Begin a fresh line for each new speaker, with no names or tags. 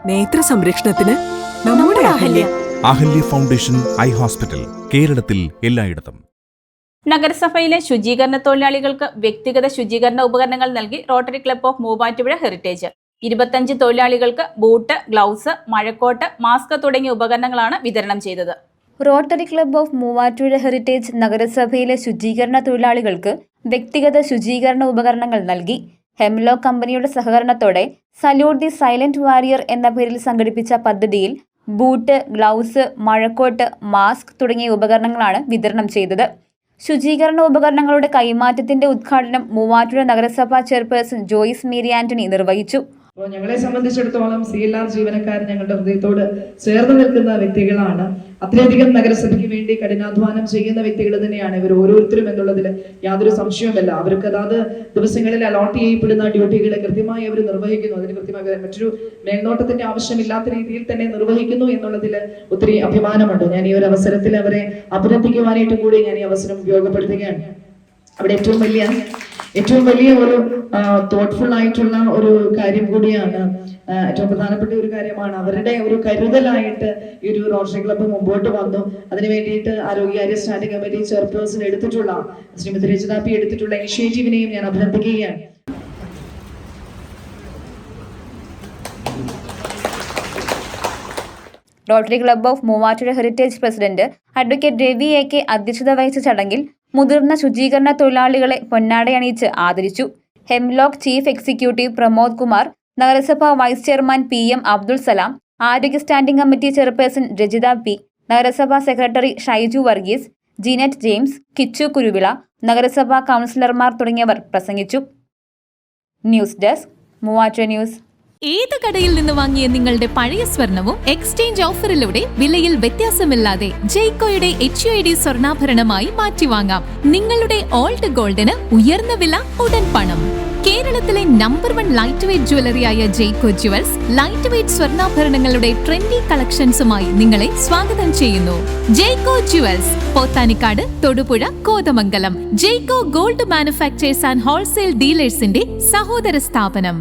നേത്ര സംരക്ഷണത്തിന് നമ്മുടെ Ahalya.
Ahalya foundation eye hospital, കേരളത്തിൽ എല്ലായിടത്തും.
നഗരസഭയിലെ ശുചീകരണ തൊഴിലാളികൾക്ക് വ്യക്തിഗത ശുചീകരണ ഉപകരണങ്ങൾ നൽകി rotary club of Muvattupuzha heritage. 25 തൊഴിലാളികൾക്ക് ബൂട്ട്, ഗ്ലൗസ്, മഴക്കോട്ട്, മാസ്ക് തുടങ്ങിയ ഉപകരണങ്ങളാണ് വിതരണം ചെയ്തത്.
Rotary club of Muvattupuzha heritage നഗരസഭയിലെ ശുചീകരണ തൊഴിലാളികൾക്ക് വ്യക്തിഗത ശുചീകരണ ഉപകരണങ്ങൾ നൽകി. ഹെംലോക്ക് കമ്പനിയുടെ സഹകരണത്തോടെ സല്യൂട്ട് ദി സൈലന്റ് വാരിയർ എന്ന പേരിൽ സംഘടിപ്പിച്ച പദ്ധതിയിൽ ബൂട്ട്, ഗ്ലൗസ്, മഴക്കോട്ട്, മാസ്ക് തുടങ്ങിയ ഉപകരണങ്ങളാണ് വിതരണം ചെയ്തത്. ശുചീകരണ ഉപകരണങ്ങളുടെ കൈമാറ്റത്തിന്റെ ഉദ്ഘാടനം മൂവാറ്റുപുഴ നഗരസഭാ ചെയർപേഴ്സൺ ജോയിസ് മേരി ആന്റണി നിർവഹിച്ചു.
ഞങ്ങളെ സംബന്ധിച്ചിടത്തോളം CLR ജീവനക്കാർ ഞങ്ങളുടെ ഹൃദയത്തോട് ചേർന്ന് നിൽക്കുന്ന വ്യക്തികളാണ്. അത്രയധികം നഗരസഭയ്ക്ക് വേണ്ടി കഠിനാധ്വാനം ചെയ്യുന്ന വ്യക്തികൾ തന്നെയാണ് ഇവർ ഓരോരുത്തരും എന്നുള്ളതിൽ യാതൊരു സംശയവുമല്ല. അവർക്ക് അതാത് ദിവസങ്ങളിൽ അലോട്ട് ചെയ്യപ്പെടുന്ന ഡ്യൂട്ടികളെ കൃത്യമായി അവർ നിർവഹിക്കുന്നു. അതിന് കൃത്യമായി മറ്റൊരു മേൽനോട്ടത്തിന്റെ ആവശ്യമില്ലാത്ത രീതിയിൽ തന്നെ നിർവഹിക്കുന്നു എന്നുള്ളതിൽ ഒത്തിരി അഭിമാനമുണ്ട്. ഞാൻ ഈ ഒരു അവസരത്തിൽ അവരെ അഭിനന്ദിക്കുവാനായിട്ടും കൂടി ഞാൻ ഈ അവസരം ഉപയോഗപ്പെടുത്തുകയാണ്. അവിടെ ഏറ്റവും വലിയ ഒരു തോട്ട്ഫുൾ ആയിട്ടുള്ള ഒരു കാര്യം കൂടിയാണ്, ഏറ്റവും പ്രധാനപ്പെട്ട ഒരു കാര്യമാണ്. അവരുടെ ഒരു കരുതലായിട്ട് ഈ ഒരു റോട്ടറി ക്ലബ്ബ് മുമ്പോട്ട് വന്നു. അതിനു വേണ്ടിയിട്ട് ആരോഗ്യകാര്യ സ്റ്റാൻഡിംഗ് കമ്മിറ്റി ചെയർപേഴ്സൺ എടുത്തിട്ടുള്ള ശ്രീമതി രജിത പി എടുത്തിട്ടുള്ള ഇനിഷ്യേറ്റീവിനെയും ഞാൻ അഭിനന്ദിക്കുകയാണ്.
Rotary club of Muvattupuzha heritage president advocate Ravi AK അധ്യക്ഷത വഹിച്ച ചടങ്ങിൽ മുതിർന്ന ശുചീകരണ തൊഴിലാളികളെ പൊന്നാടയണിയിച്ച് ആദരിച്ചു. Hemlock chief executive Pramod Kumar, നഗരസഭാ vice chairman PM Abdul Salam, ആരോഗ്യ standing committee chairperson Rajitha P, നഗരസഭാ സെക്രട്ടറി ഷൈജു വർഗീസ്, ജീനറ്റ് ജെയിംസ്, കിച്ചു കുരുവിള, നഗരസഭാ കൗൺസിലർമാർ തുടങ്ങിയവർ പ്രസംഗിച്ചു. News desk Muvattupuzha news.
ഏത് കടയിൽ നിന്ന് വാങ്ങിയ നിങ്ങളുടെ പഴയ സ്വർണവും എക്സ്ചേഞ്ച് ഓഫറിലൂടെ വിലയിൽ വ്യത്യാസമില്ലാതെ ജെയ്കോയുടെ HUID സ്വർണ്ണാഭരണമായി മാറ്റിവാങ്ങാം. നിങ്ങളുടെ ഓൾഡ് ഗോൾഡിന് ഉയർന്ന വില, ഉടൻ പണം. കേരളത്തിലെ നമ്പർ 1 ലൈറ്റ് വെയ്റ്റ് ജ്വല്ലറിയായ ജെയ്കോ ജുവൽസ് ലൈറ്റ് വെയ്റ്റ് സ്വർണ്ണാഭരണങ്ങളുടെ ട്രെൻഡി കളക്ഷൻസുമായി നിങ്ങളെ സ്വാഗതം ചെയ്യുന്നു. Jaico jewels, Pothanikkad, Thodupuzha, Kothamangalam. Jaico gold manufactures and wholesale ഡീലേഴ്സിന്റെ സഹോദര സ്ഥാപനം.